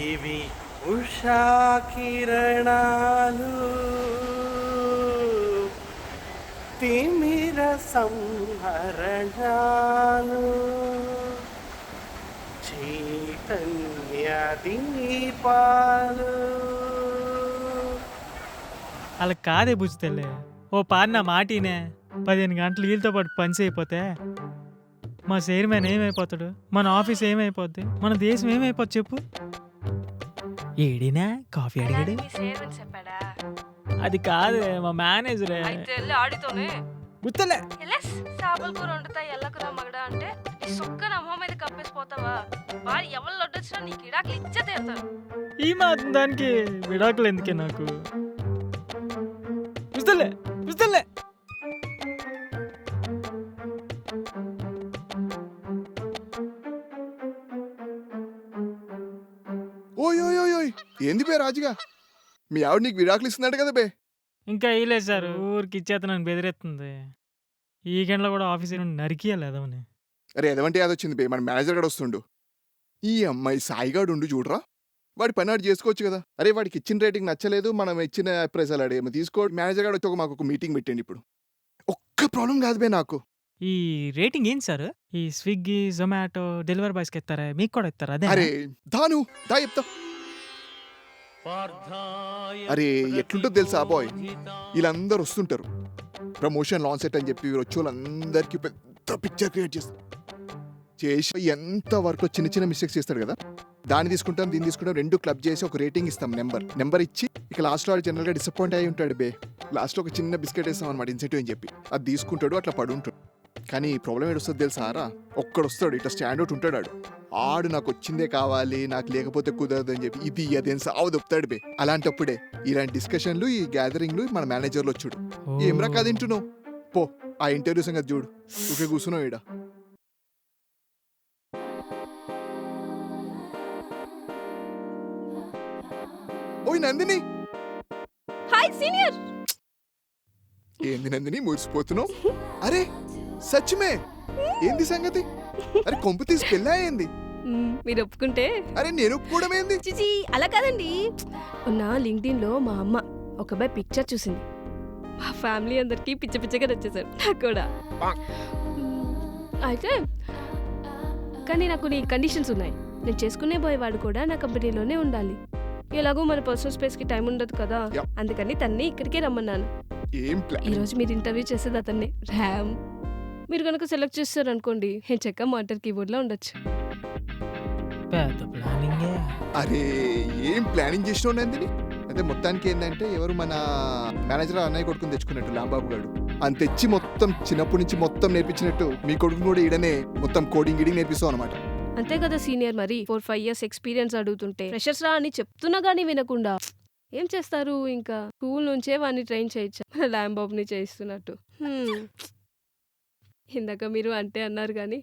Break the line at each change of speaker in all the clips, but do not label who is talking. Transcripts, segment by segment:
ఇవి ఉషా కిరణాలు తిమిర సంహరణాలు చైతన్య దీపాలు.
అలా కాదే బుజ్జితేలే, ఓ పారి నా మాటినే 15 గంటలు వీళ్ళతో పాటు పని అయిపోతే మా చైర్మన్ ఏమైపోతాడు, మన ఆఫీస్ ఏమైపోద్ది, మన దేశం ఏమైపోద్ది చెప్పు. ఏడినా కాఫీ అడిగాడు.
మీ సేవని చెప్పాడా?
అది కాదే మా మేనేజరే.
అయితే వెళ్ళి ఆడితోనే
గుర్తులే.
ఎలెస్ చేపల కూర వండుతా ఎల్లకురా మగడా అంటే నీ సొక్క నా మొహం మీద కప్పేసిపోతావా? వాడు ఎవరు లొడ్డొచ్చినా నీకు ఇడాకులు ఇచ్చే తీరుతారు.
ఈ మాత్రం దానికి విడాకులు ఎందుకే నాకు? గుర్తులే గుర్తులే.
ఓయ్ ఓయ్ ఓయ్ ఓయ్ ఏంది బే రాజుగా, మీ ఆవిడ నీకు విడాకులు ఇస్తున్నాడు కదా బే.
ఇంకా వేయలేదు సార్, ఊరికి ఇచ్చేత నన్ను బెదిరెత్తుంది. ఈ గంటలో కూడా ఆఫీస్ నుండి నరికియాలేదమని.
అరే ఎదవంటే యాదొచ్చింది బే, మన మేనేజర్ గడు వస్తుండు. ఈ అమ్మాయి సాయిగాడు ఉండు చూడరా, వాడి పని ఆడు చేసుకోవచ్చు కదా. అరే వాడికి ఇచ్చిన రేటింగ్ నచ్చలేదు, మనం ఇచ్చిన ప్రైజాలు ఆడేమో తీసుకో. మేనేజర్ గారు వచ్చి మాకు ఒక మీటింగ్ పెట్టండి. ఇప్పుడు ఒక్క ప్రాబ్లం కాదు బే నాకు.
ఈ రేటింగ్ ఏంటి సార్? ఈ స్విగ్గీ జొమాటో డెలివరీ బాయ్స్కి ఇస్తారా, మీకు కూడా ఇస్తారా? అదే
అరే దాను దా చెప్తా. అరే ఎట్లుంటుంది తెలుసా బాయ్, వీళ్ళందరూ వస్తుంటారు ప్రమోషన్ లాంచ్ సెట్ అని చెప్పి వచ్చే వాళ్ళందరికీ పెద్ద పిక్చర్ క్రియేట్ చేస్తారు. చేసి ఎంత వరకు చిన్న చిన్న మిస్టేక్స్ చేస్తాడు కదా, దాన్ని తీసుకుంటాం దీన్ని తీసుకుంటాం, రెండు క్లబ్ చేసి ఒక రేటింగ్ ఇస్తాం, నెంబర్ ఇచ్చి ఇక లాస్ట్లో వాడు జనరల్గా డిసప్పాయింట్ అయి ఉంటాడు బే. లాస్ట్లో ఒక చిన్న బిస్కెట్ వేస్తాం అనమాట ఇన్సెంటివ్ అని చెప్పి, అది తీసుకుంటాడు, అట్లా పడి ఉంటాడు. కానీ ప్రాబ్లం ఏడొస్తుంది తెలుసారా, ఒక్కడొస్తాడు ఇట్లా స్టాండ్ అవుట్ ఉంటాడు, ఆడు నాకు వచ్చిందే కావాలి నాకు లేకపోతే కుదరదు అని చెప్పి ఇది అదేం సావు దొప్పుతాడు బే. అలాంటప్పుడే ఇలాంటి డిస్కషన్లు ఈ గ్యాదరింగ్లు మన మేనేజర్లు వచ్చాడు. ఏం రకా తింటున్నావు పో, ఆ ఇంటర్వ్యూ సంగతి చూడు, ఊకే కూర్చున్నావు ఈడ. ఓయ్ నందిని.
Hi senior.
ఏంది నందిని మురిసిపోతున్నావు? అరే సచ్మే ఏంది సంగతి? అరే కొంపు తీసి పెళ్ళా ఏంది?
మీరు ఒప్పుకుంటే.
అరే నేను ఒప్పుకోవడం ఏంది?
చిచి అలా కాదండి, ఉన్న లింక్డ్ఇన్ లో మా అమ్మ ఒక అబ్బాయి పిక్చర్ చూసింది, మా ఫ్యామిలీ అందరికి పిచ్చ పిచ్చగా నచ్చేసారు, నాకు కూడా. అయితే కానీ నాకు నీ కండిషన్స్ ఉన్నాయి. నేను చేసుకునే బాయ్ వాడు కూడా నా కంపెనీలోనే ఉండాలి. ఎలాగో మన పర్సనల్ స్పేస్ కి టైం ఉండదు కదా, అందుకని తన్ని ఇక్కడికే రమ్మన్నాను.
ఏం ప్లాన్?
ఈ రోజు మీరు ఇంటర్వ్యూ చేసేది అతన్ని ర్యామ్. మీరు కనుక సెలెక్ట్ చేస్తారు అనుకోండి, నేను చెక్క మాటర్ కీబోర్డ్ లో ఉండొచ్చు.
పెద్ద ప్లానింగే.
అరే ఏం ప్లానింగ్ చేసినావు నందిని? అయితే మొత్తానికి ఏంటంటే ఎవరు మన మేనేజర్ అన్నయ్య కొడుకుని తెచ్చుకున్నట్టు లాంబాబు గారు అని తెచ్చి మొత్తం చిన్నప్పటి నుంచి మొత్తం నేర్పించినట్టు మీ కొడుకు కూడా ఈడనే మొత్తం కోడింగ్ గిడింగ్ నేర్పిస్తావు అనమాట.
అంతే కదా సీనియర్, మరి 4-5 years ఎక్స్పీరియన్స్ అడుగుతుంటే ఫ్రెషర్స్ రా అని చెప్తున్నా గానీ వినకుండా ఏం చేస్తారు? ఇంకా స్కూల్ నుంచే వాడిని ట్రైన్ చేయొచ్చు, ల్యాంబాబ్ని చేయిస్తున్నట్టు. ఇందాక మీరు అంటే అన్నారు కానీ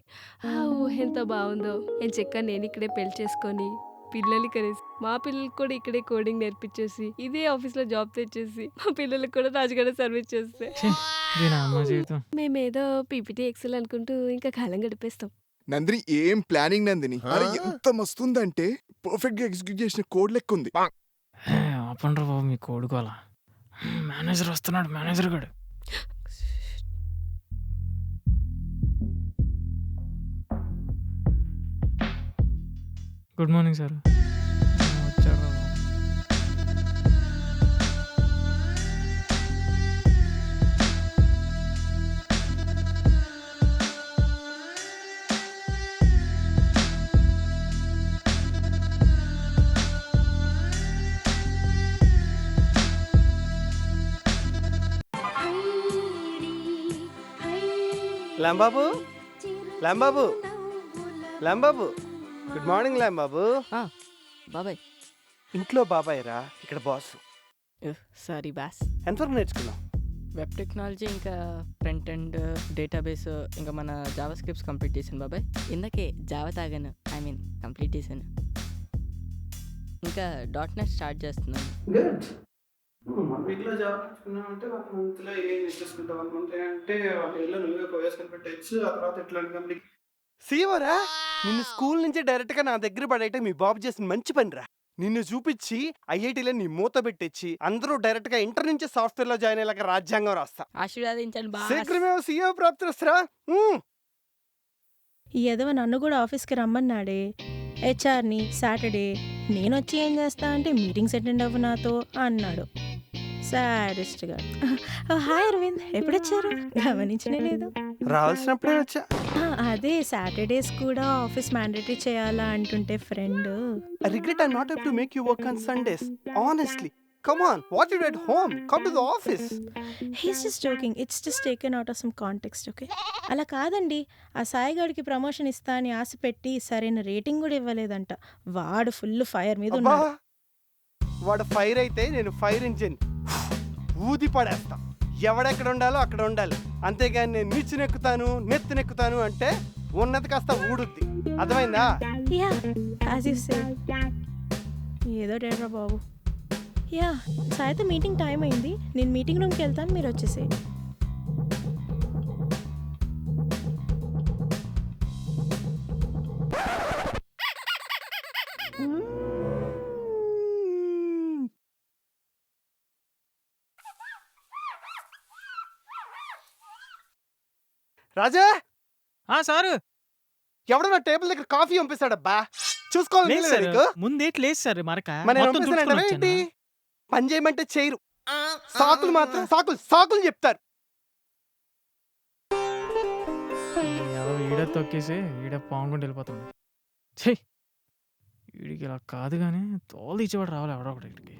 ఆ ఊహ ఎంత బాగుందో. నేను చెక్క నేను ఇక్కడే పెళ్లి చేసుకొని పిల్లలు కనేసి మా పిల్లలకి కూడా ఇక్కడే కోడింగ్ నేర్పించేసి ఇదే ఆఫీస్లో జాబ్ తెచ్చేసి మా పిల్లలకు కూడా రాజుగానే సర్వీస్ చేస్తే మేమేదో పీపీటీ ఎక్సెల్ అనుకుంటూ ఇంకా కాలం గడిపేస్తాం.
నందిని ఏం ప్లానింగ్ నందిని, అరే ఎంత మస్తుందంటే పర్ఫెక్ట్ గా ఎగ్జిక్యూట్ చేసిన కోడ్ లెక్క ఉంది.
ఆపండ్రా బాబు మీ కోడుకోవాలా. మేనేజర్ వస్తున్నాడు, మేనేజర్ గాడు. Good morning sir. వచ్చాడు.
లాంబాబు, లాంబాబు, లాంబాబు, గుడ్ మార్నింగ్ లాంబాబు.
బాబాయ్.
ఇంట్లో బాబాయ్ రా, ఇక్కడ బాస్.
Sorry boss.
ఎంతవరకు నేర్చుకున్నావు?
వెబ్ టెక్నాలజీ ఇంకా ఫ్రంట్ అండ్ డేటాబేస్ ఇంకా మన జావా స్క్రిప్ట్స్ కంప్లీట్ చేశాను బాబాయ్. ఇందాకే జావా తాగాను, కంప్లీట్ చేశాను. ఇంకా .NET స్టార్ట్ చేస్తున్నాను.
గుడ్. 1 వీక్లో జాబ్ నేర్చుకున్నావు అంటే 1 మంత్లో ఏం నేర్చేసుకుంటావు? 1 మంత్ అంటే 1 ఇయర్లో నువ్వే ప్రవేశం పెట్టచ్చు. ఆ తర్వాత ఎట్లాంటి కంపెనీ సీవరా నిన్ను స్కూల్ నుంచి డైరెక్ట్గా నా దగ్గర పడేయటం మీ బాబు చేసిన మంచి పనిరా.
నిన్ను చూపించి ఐఐటీలో నీ మూత పెట్టించి అందరూ డైరెక్ట్ గా ఇంటర్ నుంచి సాఫ్ట్వేర్ లో జాయిన్ అయ్యేలాగా రాజ్యాంగం రాస్తా.
ఆశీర్వదించండి బాస్.
శీఘ్రమే సీఏ ప్రాప్తిరా.
ఈ ఎదవ నన్ను కూడా ఆఫీస్కి రమ్మన్నాడే హెచ్ఆర్ని సాటర్డే. నేను వచ్చి ఏం చేస్తా అంటే మీటింగ్స్ అటెండ్ అవ్వు నాతో అన్నాడు. సాడెస్ట్గా. హాయ్ అరవింద్, ఎప్పుడొచ్చారు? గమనించనే లేదు.
రావాల్సినప్పుడే వచ్చా.
అదే సాటర్డేస్ కూడా ఆఫీస్ మ్యాండేటరీ చేయాలా అంటుంటే friend.
I regret I'm not able to make you work on Sundays. Honestly. Come on, what you do at home? Come to the office.
He's just joking, it's just taken out of some context. Okay, అలా కాదండి. ఆ సాయిగాడికి promotion ఇస్తా అని ఆశ పెట్టి సరైన rating కూడా ఇవ్వలేదంట. వాడు full fire మీద
అబ్బా,
ఉన్నాడు.
వాడు ఫైర్ అయితే నేను ఫైర్ ఇంజిన్ ఊది పడేస్తా. ఎవడెక్కడ ఉండాలో అక్కడ ఉండాలి, అంతేగాని నేను నీచునెక్కుతాను నెత్తినెక్కుతాను అంటే ఉన్నది కాస్త ఊడుద్ది. అర్థమైందా?
Yeah, as you say. ఏదో డేరా బాబు. యా, సాయితో మీటింగ్ టైం అయింది. నేను మీటింగ్ రూమ్కి వెళ్తాను, మీరు వచ్చేసేయండి.
రాజా,
సారు
ఎవడో నా టేబుల్ దగ్గర కాఫీ పంపిస్తాడబ్బా. చూసుకోవాలి
లేదు సార్,
నీకు.
ముందేటి లేదు సార్ మరక.
మరి నేను
మొత్తం
పంపిస్తానంటే
తుడుచుకొని
ఏంటి?
వచ్చానా?
పని చేయమంటే చేయరు. సాకులు మాత్రం సాకులు చెప్తారు.
ఎవరో ఈడ తొక్కేసి ఈడ పాముకుంటూ వెళ్ళిపోతుంది. ఛీ, వీడికి ఇలా కాదు కానీ తోలు ఇచ్చేవాడు రావాలి ఎవడో ఒకటి వీడికి.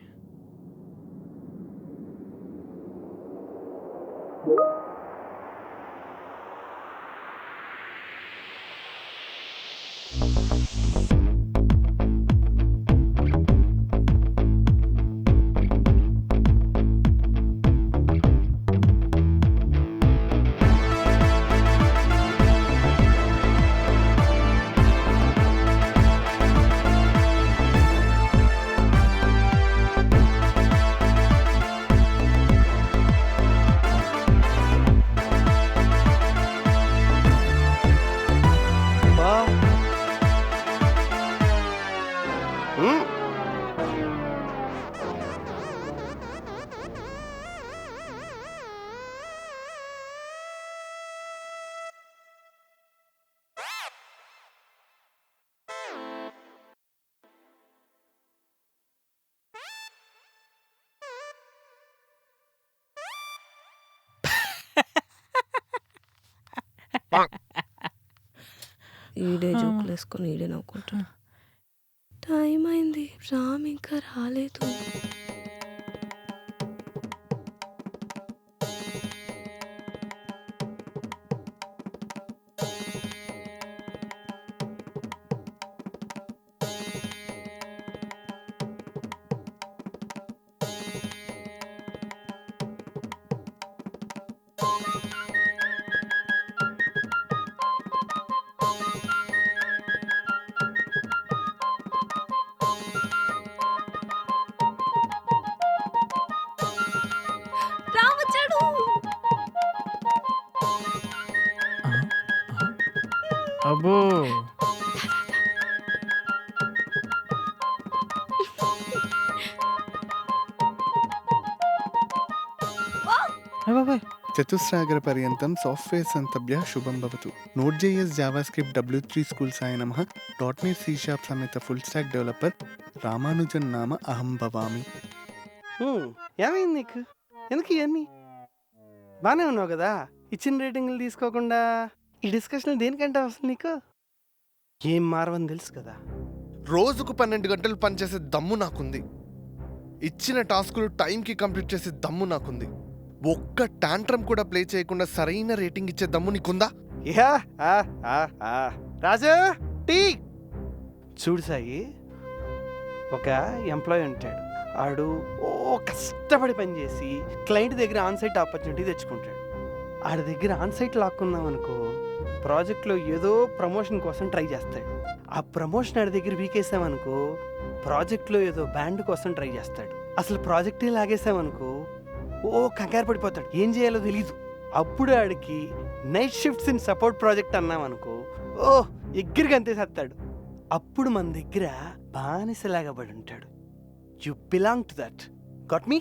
బా.
ఈడే జోకులు వేసుకొని ఈడే నవ్వుకుంటాడు. టైం అయింది, రామ్ ఇంకా రాలేదు. రామ్ వచ్చాడు.
అబ్బో, బాబాయ్
చతుస్రాగర పర్యంతం సాఫ్ట్వేర్ సంతభ్య శుభం భవతు. నోట్.js జావాస్క్రిప్ట్ W3 స్కూల్ సాయి నమః. .NET C# సమేత ఫుల్ స్టాక్ డెవలపర్ రామానుజన్ నామ అహం భవామి.
ఏమైంది నీకు? ఎందుకు ఇవన్నీ? బానే ఉన్నావు కదా, ఇచ్చిన రేటింగ్లు తీసుకోకుండా. ఈ డిస్కషన్ దేనికంటే అసలు నీకు ఏం మారవని తెలుసు కదా.
రోజుకు 12 గంటలు పనిచేసే దమ్ము నాకుంది. ఇచ్చిన టాస్కులు టైంకి కంప్లీట్ చేసే దమ్ము నాకుంది. ఒక్క టాంట్రమ్ కూడా ప్లే చేయకుండా సరైన రేటింగ్ ఇచ్చే దమ్ము నీకుందా?
యా, రాజు టీ. చూడు సాయి, ఒక ఎంప్లాయీ ఉంటాడు. ఆడు కష్టపడి పనిచేసి క్లయింట్ దగ్గర ఆన్సైట్ ఆపర్చునిటీ తెచ్చుకుంటాడు. ఆడి దగ్గర ఆన్సైట్ లాక్కున్నాం అనుకో, ప్రాజెక్ట్లో ఏదో ప్రమోషన్ కోసం ట్రై చేస్తాడు. ఆ ప్రమోషన్ ఆడి దగ్గర వీకేసామనుకో, ప్రాజెక్ట్లో ఏదో బ్యాండ్ కోసం ట్రై చేస్తాడు. అసలు ప్రాజెక్టే లాగేసామనుకో కంగారు పడిపోతాడు, ఏం చేయాలో తెలీదు. అప్పుడు ఆడికి night shifts in support project అన్నామనుకో ఎగ్గిరికి అంతేసేస్తాడు. అప్పుడు మన దగ్గర బానిసలాగా పడి ఉంటాడు. You belong to that. Got me?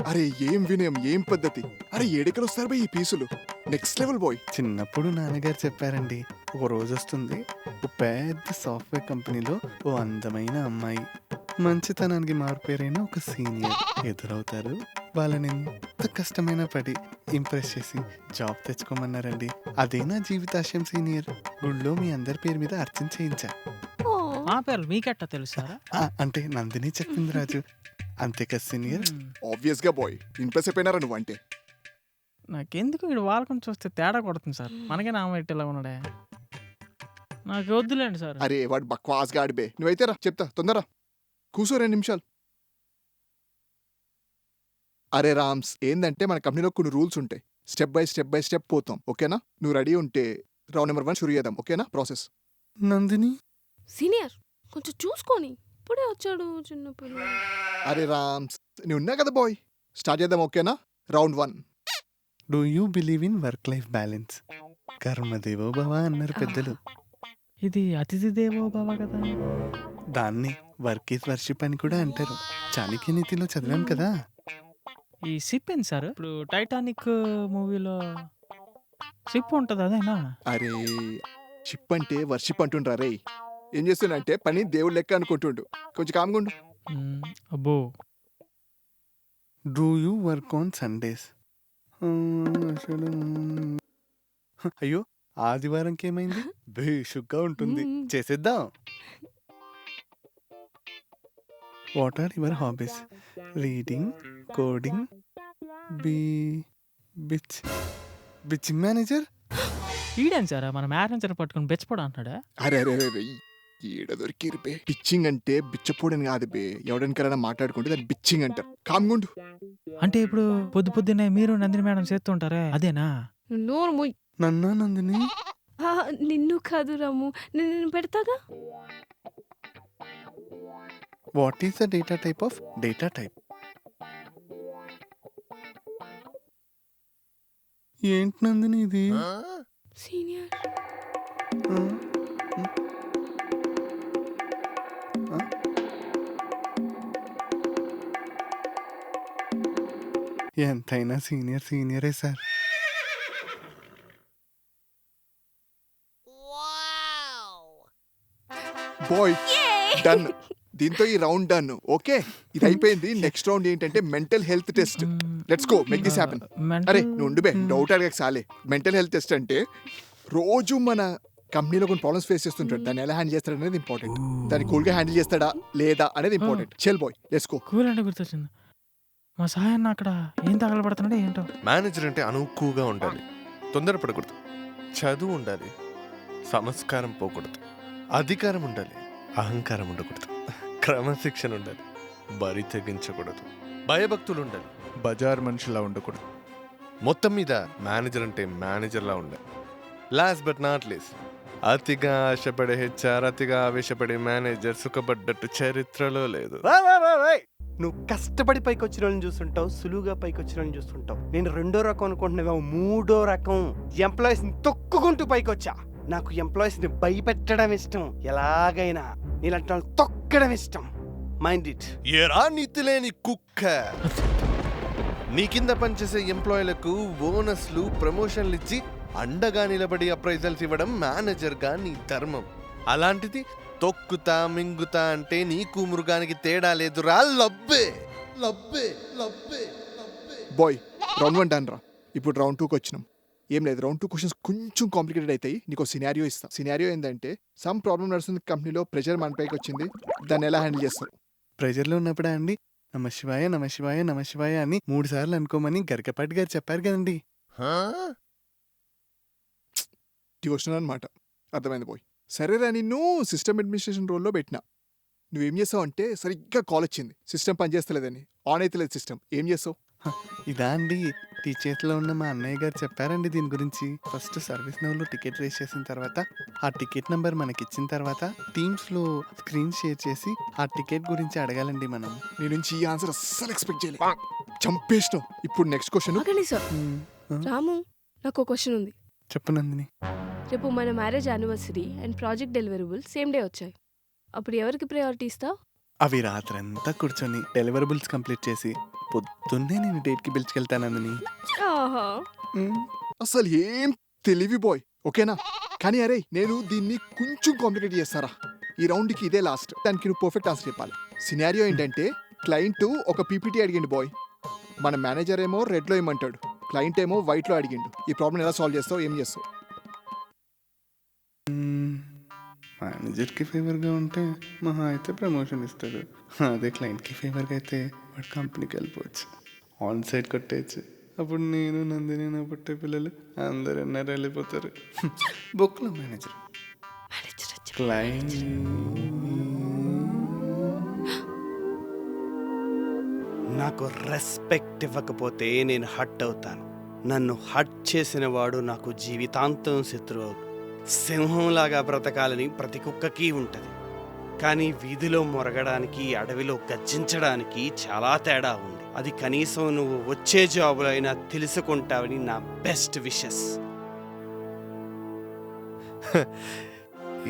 అరే ఏం వినయం, ఏం పద్ధతి. అరే ఏడెక్కడ వస్తారు బై ఈ పీసులు. Next level boy.
చిన్నప్పుడు నాన్నగారు చెప్పారండి, ఒక రోజు వస్తుంది ఓ పెద్ద సాఫ్ట్వేర్ కంపెనీలో ఓ అందమైన అమ్మాయి, మంచితనానికి మారుపేరైన ఒక సీనియర్ ఎదురవుతారు. వాళ్ళని ఎంత కష్టమైనా పడి ఇంప్రెస్ చేసి జాబ్ తెచ్చుకోమన్నారండి. అదే నా జీవితాశయం సీనియర్. గుళ్ళో మీ అందరి పేరు మీద అర్చన చేయించా.
మా పేర్లు మీకెట్టా తెలుసారా?
అంటే నందిని చెప్పింది రాజు. అంతే కదా సీనియర్.
ఆబ్వియస్ గా బాయ్ ఇంప్రెస్ అయిపోయినారా నువ్వు అంటే.
నాకెందుకు ఇక్కడ వాళ్ళకొని చూస్తే తేడా కొడుతుంది సార్. మనకే నామ ఇలా ఉన్నాడే. నాకు వద్దులేండి సార్.
అరే వాడు బక్వాస్ గాడి బే. నువ్వైతే రా చెప్తా, తొందర కూసో 2 నిమిషాలు. అరే రామ్స్, ఏందంటే మన కంపెనీలో కొన్ని రూల్స్ ఉంటాయి. స్టెప్ బై స్టెప్ పోతాం, ఓకేనా? నువ్వు రెడీ ఉంటే రౌండ్ నెంబర్ 1 షురు చేద్దాం, ఓకేనా? ప్రాసెస్.
నందిని
సీనియర్ కొంచెం చూసుకొని, ఇప్పుడే వచ్చాడు చిన్నప్పుడు.
అరే రామ్స్, నువ్వు ఉన్నా కదా బాయ్, స్టార్ట్ చేద్దాం, ఓకేనా? Round 1.
Do you believe in work life balance? కర్మదేవో భవ అన్నారు పెద్దలు.
ఇది అతిథి దేవో భవ కదా.
దాన్ని వర్క్ ఈజ్ వర్షిప్ అని కూడా అంటారు. చాణక్య నీతిలో చదివాం కదా.
ఈ సిప్ ఏంటి సార్? ఇప్పుడు టైటానిక్ మూవీలో సిప్ ఉంటుంది అదేనా?
అరే షిప్ అంటే వర్షిప్ అంటుండ్రా రే. ఏం చేస్తున్నా పని దేవుడు లెక్క అనుకుంటుండు. కొంచెం కామ్గుండు.
అబ్బో.
Do you work on Sundays? అయ్యో ఆదివారంకి ఏమైంది? బేషుగ్గా ఉంటుంది, చేసేద్దాం. What are your hobbies? Reading, coding, bitching manager.
ఈడేం సార్ మన మేనేజర్ పట్టుకుని బెచ్చపోడా అంటాడా?
అరే అరే అరే ఈడ దొరికిరు బే. పిచ్చింగ్ అంటే బిచ్చపోడని కాదు బే. ఎవడనికైనా మాట్లాడుకుంటే దాన్ని బిచ్చింగ్ అంటారు. కామ్గుండు.
అంటే ఇప్పుడు పొద్దున్నే మీరు నందిని మేడం చేస్తుంటారే అదేనా?
నోరు మొయ్.
నన్నా నందిని?
నిన్ను కాదు రాము, నేను పెడతాగా.
What is the data type of data type? ఏంటి నందిని ఇది?
సీనియర్
ఎంతైనా సీనియరే సార్.
Bye done. దీంతో ఈ రౌండ్ డన్. ఓకే, ఇది అయిపోయింది. నెక్స్ట్ రౌండ్ ఏంటంటే mental health test. Let's go, make this happen. అరే నువ్వు ఉండు బే, డౌట్ అడగక సాలే. మెంటల్ హెల్త్ టెస్ట్ అంటే రోజు మన కంపెనీలో కొన్ని ప్రాబ్లమ్స్ ఫేస్ చేస్తుంటాడు. దాన్ని ఎలా హ్యాండిల్ చేస్తాడు అనేది ఇంపార్టెంట్. దాన్ని కూల్గా హ్యాండిల్ చేస్తాడా లేదా అనేది ఇంపార్టెంట్. చెల్ బాయ్ లెట్స్ గో.
కూల్ అంటే గుర్తొచ్చింది, మా సాయన్న అక్కడ ఏం తగలబడుతున్నాడో ఏంటో.
మేనేజర్ అంటే అనుకువగా ఉండాలి, తొందరపడకూడదు, చదువు ఉండాలి, సంస్కారం పోకూడదు, అధికారం ఉండాలి, అహంకారం ఉండకూడదు, క్రమశిక్షణ ఉండాలి, బరి తెగించకూడదు, భయభక్తులు ఉండాలి,
బజార్ మనిషిలా ఉండకూడదు.
మొత్తం మీద మేనేజర్ అంటే మేనేజర్లా ఉండాలి. లాస్ట్ బట్ నాట్ లీస్ట్, అతిగా ఆశపడే హెచ్ఆర్, అతిగా ఆవేశపడే మేనేజర్ సుఖపడ్డట్టు చరిత్రలో లేదు.
నువ్వు కష్టపడి పైకి వచ్చిన వాళ్ళని చూస్తుంటావు, సులువుగా పైకి వచ్చిన వాళ్ళని చూస్తుంటావు. నేను 2వ రకం అనుకుంటున్నావు, 3వ రకం. ఎంప్లాయీస్ ని తొక్కుకుంటూ పైకి వచ్చా. నాకు ఎంప్లాయీస్ ని భయపెట్టడం ఇష్టం, ఎలాగైనా నీలాంటి వాళ్ళు తొక్కడం ఇష్టం. Mind it.
ఏరా నీతి లేని కుక్క, నీ కింద పనిచేసే ఎంప్లాయీలకు బోనస్లు, ప్రమోషన్లు ఇచ్చి అండగా నిలబడి అప్రైజల్స్ ఇవ్వడం మేనేజర్గా నీ ధర్మం. అలాంటిది తొక్కుతా మింగుతా అంటే నీకు మృగానికి తేడా లేదురా. లబ్బే లబ్బే లబ్బే లబ్బే.
బాయ్ రౌండ్ 1 డన్ రా. ఇప్పుడు రౌండ్ 2కి వచ్చినాం. ఏం లేదు, రౌండ్ 2 క్వశ్చన్స్ కొంచెం కాంప్లికేటెడ్ అవుతాయి. నీకు సినారియో ఇస్తాం. సినారియో ఏంటంటే సమ్ ప్రాబ్లం నడుస్తుంది కంపెనీలో, ప్రెషర్ మన పైకి వచ్చింది, దాన్ని ఎలా హ్యాండిల్ చేస్తావు?
ప్రెజర్లో ఉన్నప్పుడా అండి నమ శివాయ నమ శివాయ నమ శివాయ అని 3 సార్లు అనుకోమని గరికపాటి గారు చెప్పారు కదండి.
డివోషనల్ అనమాట. అర్థమైంది బాయ్. సరేరా, నిన్ను సిస్టమ్ అడ్మినిస్ట్రేషన్ రోల్లో పెట్టినా. నువ్వేం చేసావు అంటే సరిగ్గా కాల్ వచ్చింది, సిస్టమ్ పనిచేస్తలేదని, ఆన్ అవుతలేదు సిస్టమ్. ఏం చేసావు?
ఇదా అండి, టీచర్స్లో ఉన్న మా అన్నయ్య గారు చెప్పారండి దీని గురించి. ఫస్ట్ సర్వీస్ నౌలో టికెట్ రేస్ చేసిన తర్వాత ఆ టికెట్ నెంబర్ మనకి ఇచ్చిన తర్వాత టీమ్స్లో స్క్రీన్ షేర్ చేసి ఆ టికెట్ గురించి అడగాలండి మనం.
నీ నుంచి ఈ ఆన్సర్ అస్సలు ఎక్స్పెక్ట్ చేయలేదు. చంపేసినావు. ఇప్పుడు నెక్స్ట్ క్వశ్చన్.
ఆగండి సార్. రాము, నాకు ఒక క్వశ్చన్ ఉంది.
చెప్పు నందిని.
రేపు మన marriage anniversary and project deliverable same day వచ్చాయి. అప్పుడు ఎవరికి ప్రయారిటీ ఇస్తావు?
అవి రాత్రంతా కూర్చొని డెలివరబుల్స్ కంప్లీట్ చేసి పొద్దున్నే నేను డేట్కి పిలుచుకెళ్తానని.
ఆహా!
అసలు ఏం తెలివి బాయ్, ఓకేనా? కానీ అరే నేను దీన్ని కొంచెం కాంప్లికేట్ చేస్తారా? ఈ రౌండ్కి ఇదే లాస్ట్, దానికి నువ్వు పర్ఫెక్ట్ ఆన్సర్ చెప్పాలి. సినారియో ఏంటంటే క్లయింట్ ఒక పీపీటీ అడిగిండు బాయ్, మన మేనేజర్ ఏమో రెడ్లో ఏమంటాడు, క్లయింట్ ఏమో వైట్లో అడిగిండు. ఈ ప్రాబ్లం ఎలా సాల్వ్ చేస్తావు, ఏం చేస్తావు?
మేనేజర్కి ఫేవర్గా ఉంటే మహా అయితే ప్రమోషన్ ఇస్తాడు. అదే క్లయింట్కి ఫేవర్గా అయితే వాడు కంపెనీకి వెళ్ళిపోవచ్చు, ఆన్ సైడ్ కొట్టేయచ్చు. అప్పుడు నేను నందిని నా పుట్టే పిల్లలు అందరు ఎన్నర వెళ్ళిపోతారు. బుక్లో మేనేజర్ క్లయింట్.
నాకు రెస్పెక్ట్ ఇవ్వకపోతే నేను హట్ అవుతాను. నన్ను హట్ చేసిన వాడు నాకు జీవితాంతం శత్రువు. సింహంలాగా బ్రతకాలని ప్రతి కుక్కకి ఉంటుంది, కానీ వీధిలో మొరగడానికి, అడవిలో గర్జించడానికి చాలా తేడా ఉంది. అది కనీసం నువ్వు వచ్చే జాబులో అయినా తెలుసుకుంటావని నా బెస్ట్ విషెస్.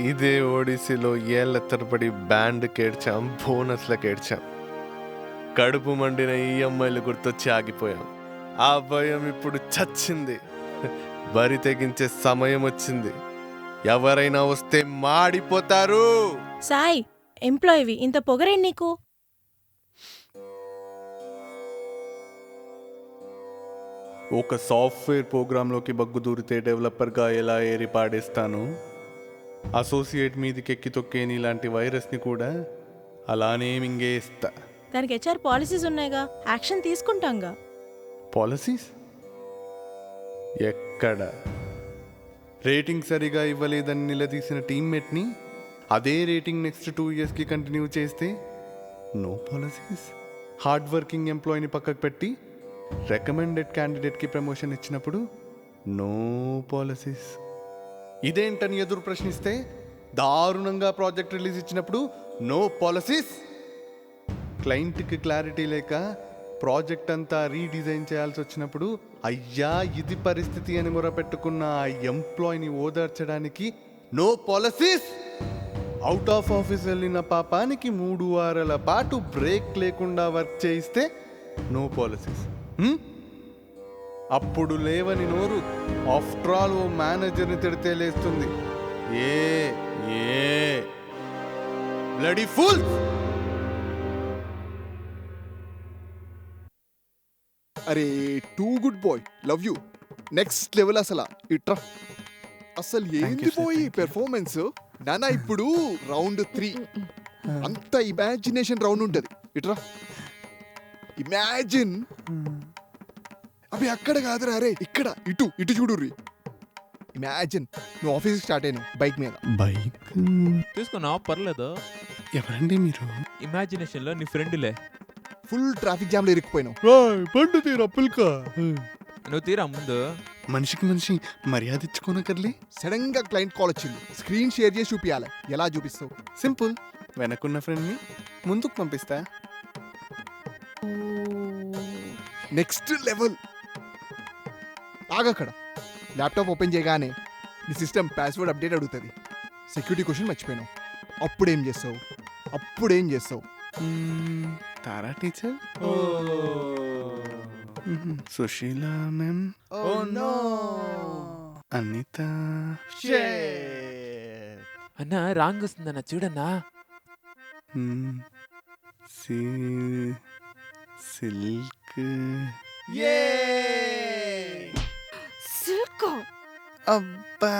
ఇదే ఓడిసీలో ఏళ్ల తరబడి బ్యాండ్ కేడ్చాం, బోనస్లకు ఏడ్చాం. కడుపు మండిన ఈఎంఐలు గుర్తొచ్చి ఆగిపోయాం. ఆ భయం ఇప్పుడు చచ్చింది. బరి తెగించే సమయం వచ్చింది. ఎవరైనా వస్తే మాడిపోతారు.
సాయి, ఎంప్లాయీవి, ఇంత పొగరేం నీకు?
ఒక సాఫ్ట్వేర్ ప్రోగ్రాంలోకి బగ్గు దూరితే డెవలపర్గా ఎలా ఏరి పాడేస్తాను, అసోసియేట్ మీదికి ఎక్కి తొక్కే నీలాంటి వైరస్ని కూడా అలానే మింగేస్తా.
దానికి హెచ్ఆర్ పాలసీస్ ఉన్నాయిగా, యాక్షన్ తీసుకుంటాంగా.
పాలసీస్ ఎక్కడ? రేటింగ్ సరిగా ఇవ్వలేదని నిలదీసిన టీమ్మేట్ని అదే రేటింగ్ నెక్స్ట్ 2 yearsకి కంటిన్యూ చేస్తే నో పాలసీస్. హార్డ్ వర్కింగ్ ఎంప్లాయీని పక్కకు పెట్టి రికమెండెడ్ క్యాండిడేట్కి ప్రమోషన్ ఇచ్చినప్పుడు నో పాలసీస్. ఇదేంటని ఎదురు ప్రశ్నిస్తే దారుణంగా ప్రాజెక్ట్ రిలీజ్ ఇచ్చినప్పుడు నో పాలసీస్. క్లయింట్కి క్లారిటీ లేక ప్రాజెక్ట్ అంతా రీడిజైన్ చేయాల్సి వచ్చినప్పుడు అయ్యా ఇది పరిస్థితి అని మొరపెట్టుకున్న ఆ ఎంప్లాయీని ఓదార్చడానికి no policies. Out of office వెళ్ళిన పాపానికి 3 వారాల పాటు బ్రేక్ లేకుండా వర్క్ చేయిస్తే నో పాలసీస్. అప్పుడు లేవని నోరు ఆఫ్టర్ ఆల్ ఓ మేనేజర్ని తిడితే లేస్తుంది. ఏ బ్లడీ ఫుల్.
అరే too good boy, love you. Next level అసలు ఇట్రా. అసలు ఏంది పోయి పెర్ఫార్మెన్స్ నానా. ఇప్పుడు రౌండ్ 3 అంత ఇమాజినేషన్ రౌండ్ ఉంటది. ఇట్రా, ఇమాజిన్. అవి అక్కడ కాదురా, అరే ఇక్కడ, ఇటు ఇటు చూడుర్రి. ఇమాజిన్ నువ్వు ఆఫీస్కి స్టార్ట్ అయినావు బైక్ మీద.
బైక్
తీసుకున్నావు, పర్లేదు.
ఎవరండి మీరు?
ఇమాజినేషన్లో నీ ఫ్రెండ్లే.
Full traffic జామ్లో ఇరుక్కుపోయినావు.
పండు తీరా పుల్కా.
నువ్వు తీరా ముందు.
మనిషికి మనిషి మర్యాద ఇచ్చుకోనకర్లే.
సడన్ గా క్లయింట్ కాల్ వచ్చింది, స్క్రీన్ షేర్ చేసి చూపించాలి. ఎలా చూపిస్తావు?
సింపుల్, వెనకున్న ఫ్రెండ్ని ముందుకు పంపిస్తా.
Next level. ఆగక్కడ ల్యాప్టాప్ ఓపెన్ చేయగానే నీ సిస్టమ్ పాస్వర్డ్ అప్డేట్ అడుగుతుంది. సెక్యూరిటీ క్వశ్చన్ మర్చిపోయినావు. అప్పుడేం చేస్తావు?
Tara teacher, Sushila ma'am, Anitha.
అన్నా రాంగ్ వస్తుందన్నా, చూడన్నా.
సిల్క్.
సిల్క్.
అబ్బా.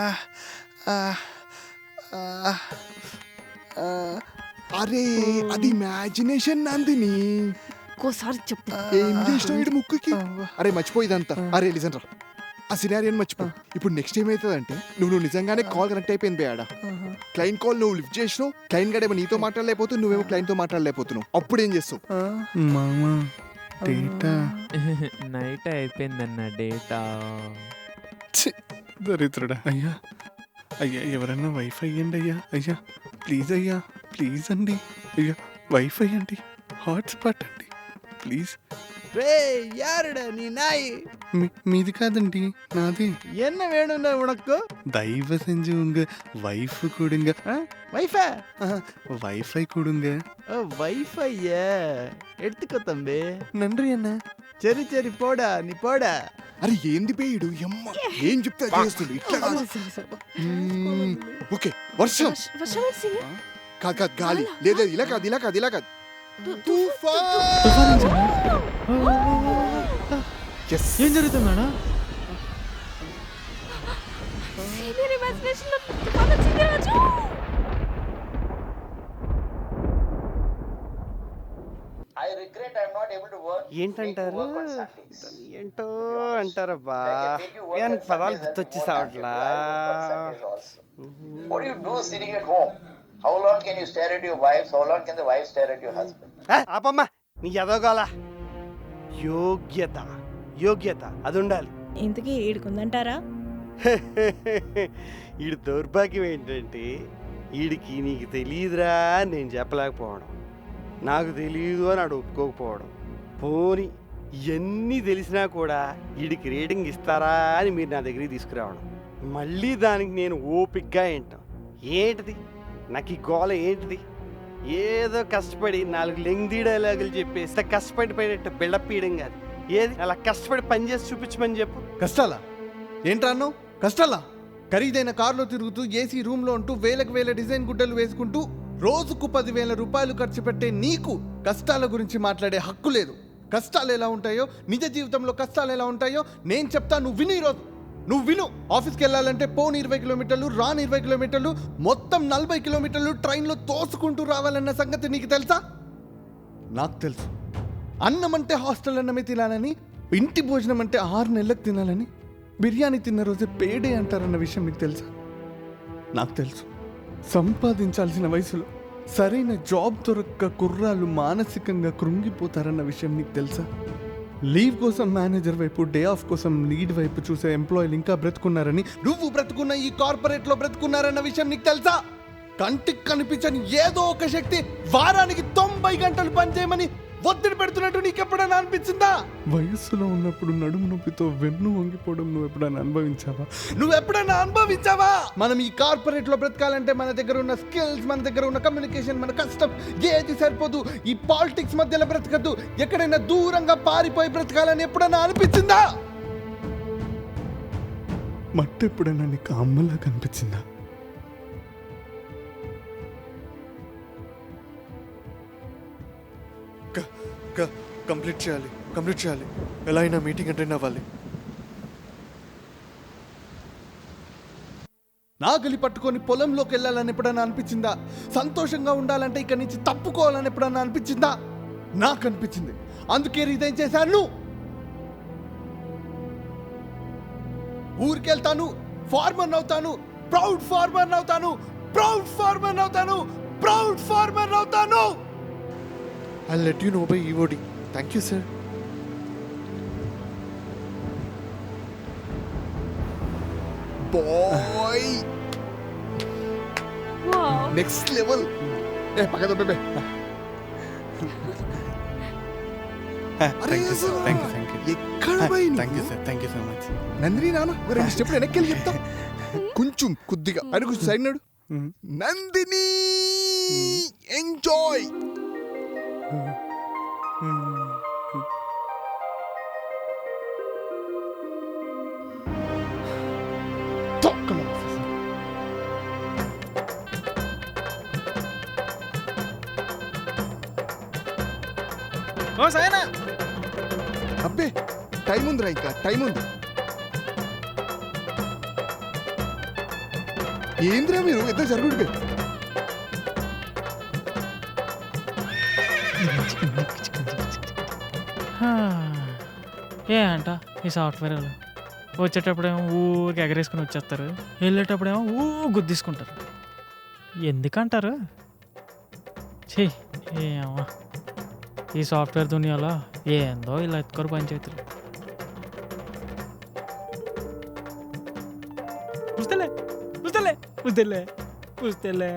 అరే అది ఇమాజినేషన్ నందిని.
ఇంకోసారి చెప్పు.
ఏం చేసినావు ఇటు ముక్కుకి? అరే మర్చిపోయిదంతా. అరే లిజన్ రా, ఆ సినారియోని మర్చిపో. ఇప్పుడు నెక్స్ట్ ఏమవుతుందంటే నువ్వు నిజంగానే కాల్ కనెక్ట్ అయిపోయింది బేడా. క్లయింట్ కాల్ నువ్వు లిఫ్ట్ చేసినావు, క్లయింట్ గడేమో నీతో మాట్లాడలేకపోతున్నావు, నువ్వేమో క్లయింట్తో మాట్లాడలేకపోతున్నావు. అప్పుడు ఏం చేస్తావు?
మామా డేటా
నైట్ అయిపోయిందన్న డేటా.
దరిద్రుడా. అయ్యా ఎవరన్నా వైఫై ఇవ్వండి అయ్యా. అయ్యా ప్లీజ్ అండి. అయ్యా వైఫై అండి, హాట్స్పాట్ అండి ప్లీజ్.
రే యారుడా నీ నాయి
మీది కాదండి, నాది.
என்ன வேணும்னா உனக்கு?
దైవ செஞ்சு உங்க వైఫ్ కూడుங்க.
வைஃபை?
వైఫై కూడుங்க.
வைஃபையா? எடுத்துக்கோ தம்பி.
நன்றி అన్న.
சரி சரி போడా, நீ போడా.
అరే ఏంది పేయుడు యమ్మ ఏం చెప్తే అది చేస్తుండు ఇట్లా కాదు. ఓకే వర్షం
వర్షం ఏంటి సీనియర్?
కాదు కాదు గాలి లేదు ఇలా కాదు ఇలా కాదు ఇలా కాదు తుఫాన్. Yes.
ఏం జరుగుతుందా?
సీనియర్ ఇమాజినేషన్ లో తుఫాన్ వచ్చింది రాజు.
ఏంటంటారు? ఏంటో అంటారబ్బా, எனக்கு పదాలు గుర్తొచ్చి సావట్లా.
What do you do sitting at home? How long can you stare at your wife? How long can the wife stare at your husband?
ఆపమ్మా నీ ఎదగోలా. యోగ్యత యోగ్యత అది ఉండాలి.
ఇంతకీ ఈడుకుందంటారా?
ఈడు దౌర్భాగ్యం ఏంటంటే ఈడికి నీకు తెలియదురా అని నేను చెప్పలేకపోవడం, నాకు తెలియదు అని ఆడు ఒప్పుకోకపోవడం, పోని ఇవన్నీ తెలిసినా కూడా వీడికి రేటింగ్ ఇస్తారా అని మీరు నా దగ్గరికి తీసుకురావడం, మళ్ళీ దానికి నేను ఓపిక్గా ఏంటాం. ఏంటిది నాకు ఈ గోల ఏంటిది? ఏదో కష్టపడి 4 లెంగ్దీ డైలాగులు చెప్పేసి కష్టపడి పడినట్టు బిల్డప్ ఇయడం కాదు. ఏది అలా కష్టపడి పని చేసి చూపించమని చెప్పు.
కష్టాలా ఏంట్రాను? కష్టాలా? ఖరీదైన కారులో తిరుగుతూ ఏసీ రూమ్లో ఉంటూ వేలకు వేల డిజైన్ గుడ్డలు వేసుకుంటూ రోజుకు 10,000 రూపాయలు ఖర్చు పెట్టే నీకు కష్టాల గురించి మాట్లాడే హక్కు లేదు. కష్టాలు ఎలా ఉంటాయో, నిజ జీవితంలో కష్టాలు ఎలా ఉంటాయో నేను చెప్తా, నువ్వు విను. ఈరోజు నువ్వు విను. ఆఫీస్కి వెళ్ళాలంటే పోను 20 కిలోమీటర్లు, రాను 20 కిలోమీటర్లు, మొత్తం 40 కిలోమీటర్లు ట్రైన్లో తోసుకుంటూ రావాలన్న సంగతి నీకు తెలుసా? నాకు తెలుసు. అన్నం అంటే హాస్టల్ అన్నమే తినాలని, ఇంటి భోజనం అంటే 6 నెలలకు తినాలని, బిర్యానీ తిన్న రోజే పేడే అంటారన్న విషయం నీకు తెలుసా? నాకు తెలుసు. సంపాదించాల్సిన వయసులో సరైన జాబ్ దొరక్క కుర్రాళ్ళు మానసికంగా కృంగిపోతారన్న విషయం నీకు తెలుసా? లీవ్ కోసం మేనేజర్ వైపు, డే ఆఫ్ కోసం లీడ్ వైపు చూసే ఎంప్లాయీలు ఇంకా బ్రతుకున్నారని, నువ్వు బ్రతుకున్న ఈ కార్పొరేట్లో బ్రతుకున్నారన్న విషయం నీకు తెలుసా? కంటికి కనిపించని ఏదో ఒక శక్తి వారానికి 90 గంటలు పనిచేయమని ఒత్తిడి పెడుతున్నట్టు నీకెప్పుడైనా అనిపించిందా? వయస్సులో ఉన్నప్పుడు నడుము నొప్పితో వెన్ను వంగిపోవడం నువ్వు ఎప్పుడైనా అనుభవించావా? నువ్వు ఎప్పుడైనా అనుభవించావా? మనం ఈ కార్పొరేట్ లో బ్రతకాలంటే మన దగ్గర ఉన్న స్కిల్స్, మన దగ్గర ఉన్న కమ్యూనికేషన్, మన కష్టం ఏది సరిపోదు. ఈ పాలిటిక్స్ మధ్యలో బ్రతకద్దు, ఎక్కడైనా దూరంగా పారిపోయి బ్రతకాలని ఎప్పుడైనా అనిపించిందా? మట్టి ఎప్పుడైనా నీకు అమ్మలా కనిపించిందా? కంప్లీట్ చేయాలి. ఎలా అయినా మీటింగ్ అటెండ్ అవ్వాలి. నాగలి పట్టుకొని పొలంలోకి వెళ్ళాలని ఎప్పుడైనా అనిపించిందా? సంతోషంగా ఉండాలంటే ఇక్కడి నుంచి తప్పుకోవాలని ఎప్పుడైనా అనిపించిందా? నాకు అనిపించింది, అందుకే రిజైన్ చేశాను. ఊరికెళ్తాను, ఫార్మర్ అవుతాను, ప్రౌడ్ ఫార్మర్ అవుతాను, ప్రౌడ్ ఫార్మర్ అవుతాను, ప్రౌడ్ ఫార్మర్ అవుతాను. I'll let you know by EOD. Thank you, sir. Boy!
Wow.
Next level. Pakado bebe.
Thank you, sir. Thank you.
ఎక్కడ బై నువ్వు?
Thank you so much.
Nandini నాన్న ఒక 2 స్టెప్లు వెనక్కి వెళ్ళి చెప్తా. కొంచెం కొద్దిగా అడుగు సైడ్ నడు. నందిని ఎంజాయ్. అబ్బే టైం ఉందిరా, ఇంకా టైం ఉంది. ఏంద్రా మీరు ఎంత జరుగుడు?
ఏ అంట ఈ సాఫ్ట్వేర్ వాళ్ళు వచ్చేటప్పుడేమో ఊరికి ఎగరేసుకుని వచ్చేస్తారు, వెళ్ళేటప్పుడేమో గుద్దేసుకుంటారు. ఎందుకంటారు? ఛీ, ఏమో ఈ సాఫ్ట్వేర్ దునియాలో ఏందో ఇలా ఎత్తుకోరు పంచాయతీలు. పుస్తలే పుస్తలే పుస్తలే పుస్తలే